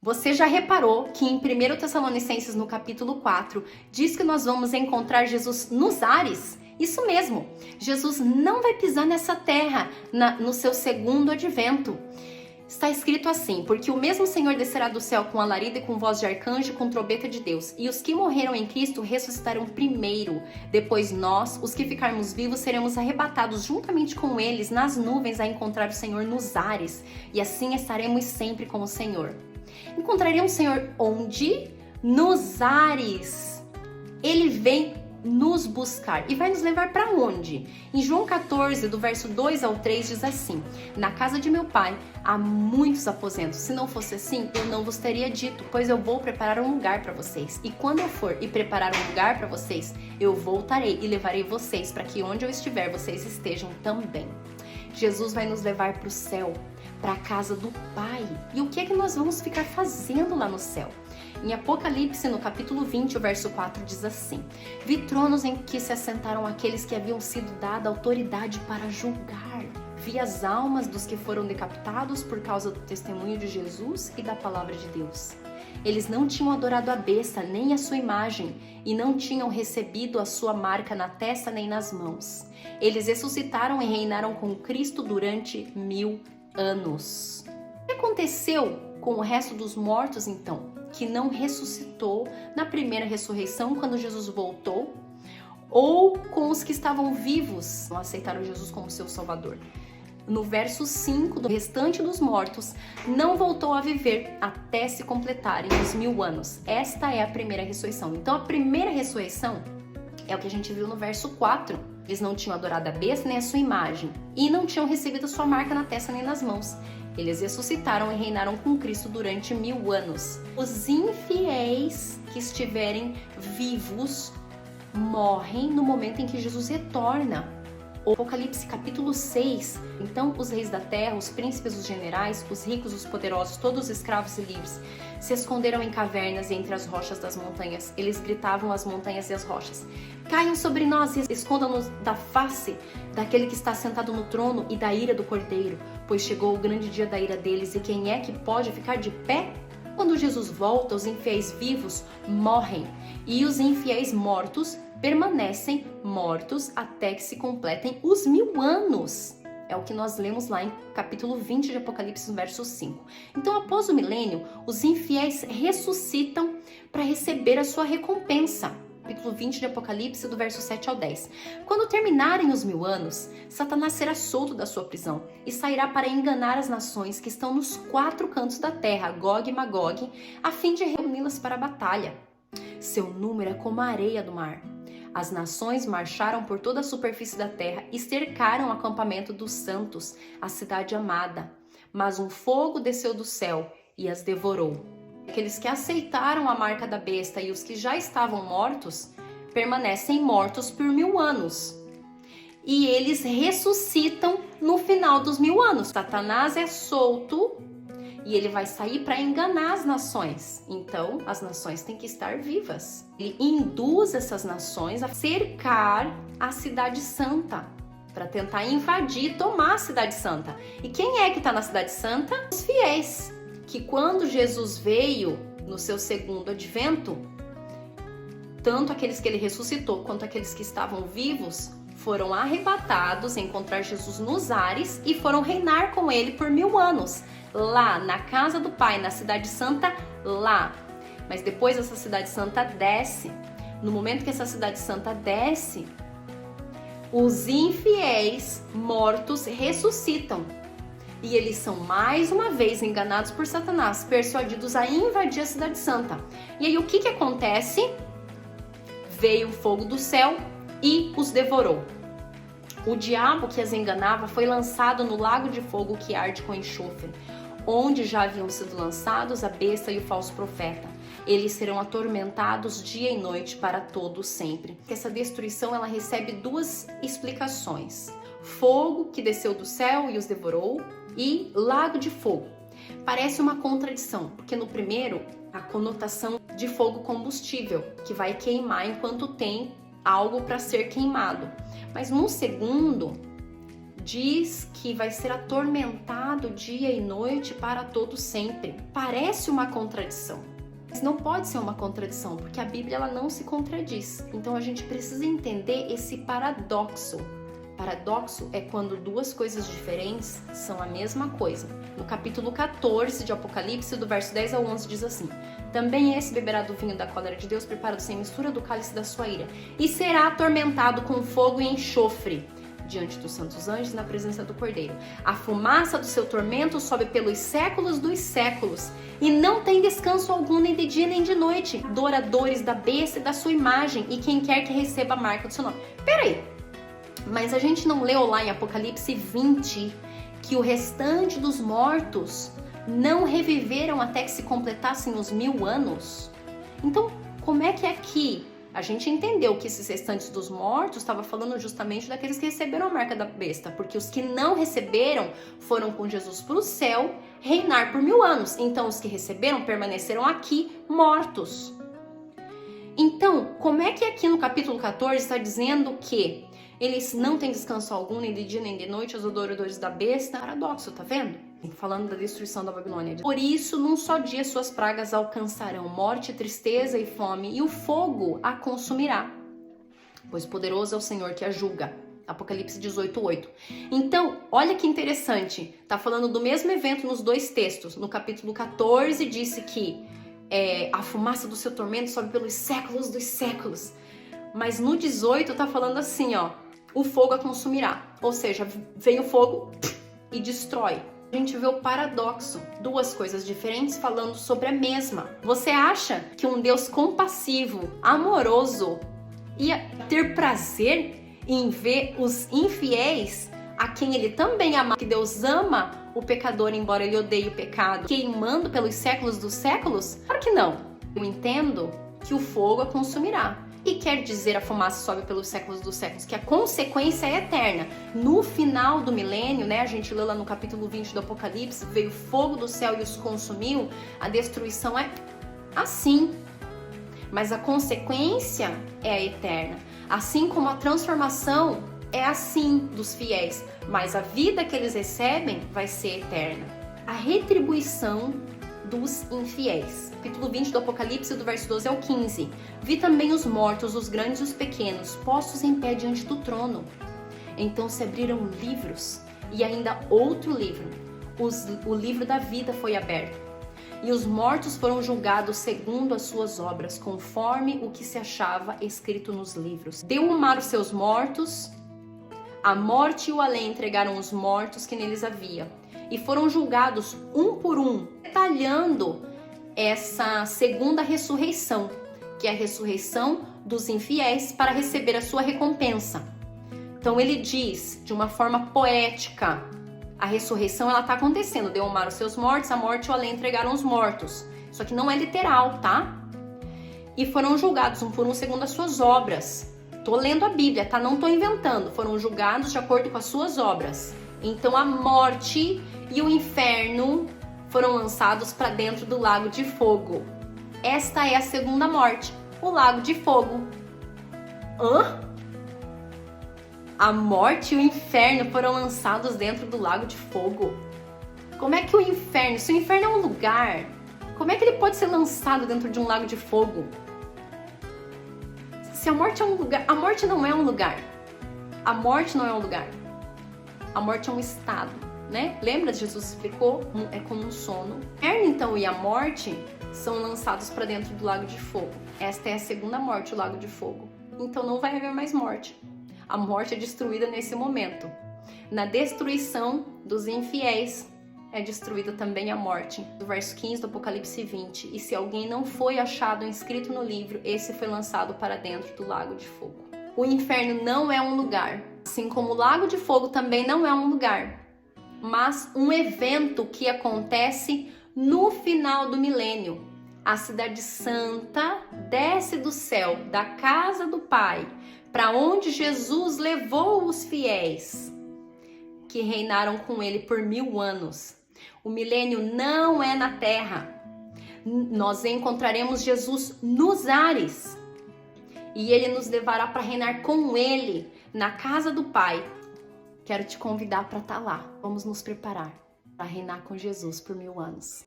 Você já reparou que em 1 Tessalonicenses, no capítulo 4, diz que nós vamos encontrar Jesus nos ares? Isso mesmo, Jesus não vai pisar nessa terra no seu segundo advento. Está escrito assim: porque o mesmo Senhor descerá do céu com alarido e com voz de arcanjo e com trombeta de Deus, e os que morreram em Cristo ressuscitarão primeiro. Depois nós, os que ficarmos vivos, seremos arrebatados juntamente com eles nas nuvens a encontrar o Senhor nos ares, e assim estaremos sempre com o Senhor. Encontraremos o Senhor onde? Nos ares. Ele vem nos buscar. E vai nos levar para onde? Em João 14, do verso 2 ao 3, diz assim: na casa de meu pai há muitos aposentos. Se não fosse assim, eu não vos teria dito, pois eu vou preparar um lugar para vocês. E quando eu for e preparar um lugar para vocês, eu voltarei e levarei vocês para que onde eu estiver, vocês estejam também. Jesus vai nos levar para o céu, para a casa do Pai. E o que é que nós vamos ficar fazendo lá no céu? Em Apocalipse, no capítulo 20, o verso 4, diz assim: vi tronos em que se assentaram aqueles que haviam sido dada autoridade para julgar. Vi as almas dos que foram decapitados por causa do testemunho de Jesus e da palavra de Deus. Eles não tinham adorado a besta, nem a sua imagem, e não tinham recebido a sua marca na testa nem nas mãos. Eles ressuscitaram e reinaram com Cristo durante 1000 anos. O que aconteceu com o resto dos mortos, então, que não ressuscitou na primeira ressurreição, quando Jesus voltou, ou com os que estavam vivos, não aceitaram Jesus como seu Salvador? No verso 5, do restante dos mortos não voltou a viver até se completarem os 1000 anos. Esta é a primeira ressurreição. Então, a primeira ressurreição é o que a gente viu no verso 4. Eles não tinham adorado a besta nem a sua imagem, e não tinham recebido a sua marca na testa nem nas mãos. Eles ressuscitaram e reinaram com Cristo durante 1000 anos. Os infiéis que estiverem vivos morrem no momento em que Jesus retorna. O Apocalipse capítulo 6, então os reis da terra, os príncipes, os generais, os ricos, os poderosos, todos os escravos e livres, se esconderam em cavernas entre as rochas das montanhas. Eles gritavam às montanhas e às rochas: caiam sobre nós e escondam-nos da face daquele que está sentado no trono e da ira do Cordeiro, pois chegou o grande dia da ira deles, e quem é que pode ficar de pé? Quando Jesus volta, os infiéis vivos morrem, e os infiéis mortos permanecem mortos até que se completem os 1000 anos. É o que nós lemos lá em capítulo 20 de Apocalipse, no verso 5. Então, após o milênio, os infiéis ressuscitam para receber a sua recompensa. Capítulo 20 de Apocalipse, do verso 7 ao 10. Quando terminarem os 1000 anos, Satanás será solto da sua prisão e sairá para enganar as nações que estão nos 4 cantos da terra, Gog e Magog, a fim de reuni-las para a batalha. Seu número é como a areia do mar. As nações marcharam por toda a superfície da terra e cercaram o acampamento dos santos, a cidade amada. Mas um fogo desceu do céu e as devorou. Aqueles que aceitaram a marca da besta e os que já estavam mortos, permanecem mortos por 1000 anos. E eles ressuscitam no final dos 1000 anos. Satanás é solto e ele vai sair para enganar as nações. Então, as nações têm que estar vivas. Ele induz essas nações a cercar a cidade santa, para tentar invadir e tomar a cidade santa. E quem é que está na cidade santa? Os fiéis, que quando Jesus veio no seu segundo advento, tanto aqueles que ele ressuscitou quanto aqueles que estavam vivos foram arrebatados a encontrar Jesus nos ares e foram reinar com ele por 1000 anos. Lá, na casa do Pai, na cidade santa, lá. Mas depois essa cidade santa desce. No momento que essa cidade santa desce, os infiéis mortos ressuscitam. E eles são mais uma vez enganados por Satanás, persuadidos a invadir a cidade santa. E aí o que acontece? Veio o fogo do céu e os devorou. O diabo que as enganava foi lançado no lago de fogo que arde com enxofre, onde já haviam sido lançados a besta e o falso profeta. Eles serão atormentados dia e noite para todo sempre. Essa destruição ela recebe 2 explicações: fogo que desceu do céu e os devorou, e lago de fogo. Parece uma contradição, porque no primeiro a conotação de fogo combustível, que vai queimar enquanto tem algo para ser queimado. Mas no segundo, diz que vai ser atormentado dia e noite para todo sempre. Parece uma contradição, mas não pode ser uma contradição, porque a Bíblia ela não se contradiz. Então a gente precisa entender esse paradoxo. Paradoxo é quando duas coisas diferentes são a mesma coisa. No capítulo 14 de Apocalipse, do verso 10 ao 11, diz assim: também esse beberá do vinho da cólera de Deus, preparado sem mistura do cálice da sua ira, e será atormentado com fogo e enxofre diante dos santos anjos, na presença do Cordeiro. A fumaça do seu tormento sobe pelos séculos dos séculos, e não tem descanso algum, nem de dia nem de noite. Adoradores da besta e da sua imagem, e quem quer que receba a marca do seu nome. Peraí, mas a gente não leu lá em Apocalipse 20 que o restante dos mortos não reviveram até que se completassem os 1000 anos? Então, como é que aqui a gente entendeu que esses restantes dos mortos estava falando justamente daqueles que receberam a marca da besta, porque os que não receberam foram com Jesus para o céu reinar por 1000 anos. Então, os que receberam permaneceram aqui mortos. Então, como é que aqui no capítulo 14 está dizendo que eles não têm descanso algum, nem de dia nem de noite, os adoradores da besta? Paradoxo, tá vendo? Falando da destruição da Babilônia. Por isso, num só dia suas pragas alcançarão morte, tristeza e fome, e o fogo a consumirá. Pois poderoso é o Senhor que a julga. Apocalipse 18:8. Então, olha que interessante. Tá falando do mesmo evento nos dois textos. No capítulo 14 disse que a fumaça do seu tormento sobe pelos séculos dos séculos. Mas no 18 tá falando assim, ó, o fogo a consumirá. Ou seja, vem o fogo e destrói. A gente vê o paradoxo, duas coisas diferentes falando sobre a mesma. Você acha que um Deus compassivo, amoroso, ia ter prazer em ver os infiéis, a quem ele também ama, que Deus ama o pecador, embora ele odeie o pecado, queimando pelos séculos dos séculos? Claro que não. Eu entendo que o fogo a consumirá. E quer dizer, a fumaça sobe pelos séculos dos séculos, que a consequência é eterna. No final do milênio, né, a gente lê lá no capítulo 20 do Apocalipse, veio fogo do céu e os consumiu, a destruição é assim. Mas a consequência é a eterna. Assim como a transformação é assim dos fiéis, mas a vida que eles recebem vai ser eterna. A retribuição dos infiéis. Capítulo 20 do Apocalipse, do verso 12 ao 15. Vi também os mortos, os grandes e os pequenos, postos em pé diante do trono. Então se abriram livros, e ainda outro livro. O livro da vida foi aberto. E os mortos foram julgados segundo as suas obras, conforme o que se achava escrito nos livros. Deu o mar os seus mortos, a morte e o além entregaram os mortos que neles havia. E foram julgados um por um, detalhando essa segunda ressurreição, que é a ressurreição dos infiéis para receber a sua recompensa. Então ele diz, de uma forma poética, a ressurreição ela está acontecendo, deu o mar os seus mortos, a morte e o além entregaram os mortos. Isso aqui não é literal, tá? E foram julgados um por um segundo as suas obras. Tô lendo a Bíblia, tá? Não tô inventando. Foram julgados de acordo com as suas obras. Então a morte e o inferno foram lançados para dentro do lago de fogo. Esta é a segunda morte, o lago de fogo. Hã? A morte e o inferno foram lançados dentro do lago de fogo? Como é que o inferno, se o inferno é um lugar, como é que ele pode ser lançado dentro de um lago de fogo? Se a morte é um lugar, a morte não é um lugar. A morte não é um lugar. A morte é um estado, né? Lembra? Jesus explicou? É como um sono. O inferno, então, e a morte são lançados para dentro do lago de fogo. Esta é a segunda morte, o lago de fogo. Então não vai haver mais morte. A morte é destruída nesse momento. Na destruição dos infiéis é destruída também a morte. Do verso 15 do Apocalipse 20. E se alguém não foi achado inscrito no livro, esse foi lançado para dentro do lago de fogo. O inferno não é um lugar. Assim como o lago de fogo também não é um lugar, mas um evento que acontece no final do milênio. A cidade santa desce do céu, da casa do Pai, para onde Jesus levou os fiéis, que reinaram com ele por 1000 anos. O milênio não é na terra. Nós encontraremos Jesus nos ares, e ele nos levará para reinar com ele na casa do Pai Quero te convidar para estar lá. Vamos nos preparar para reinar com Jesus por 1000 anos.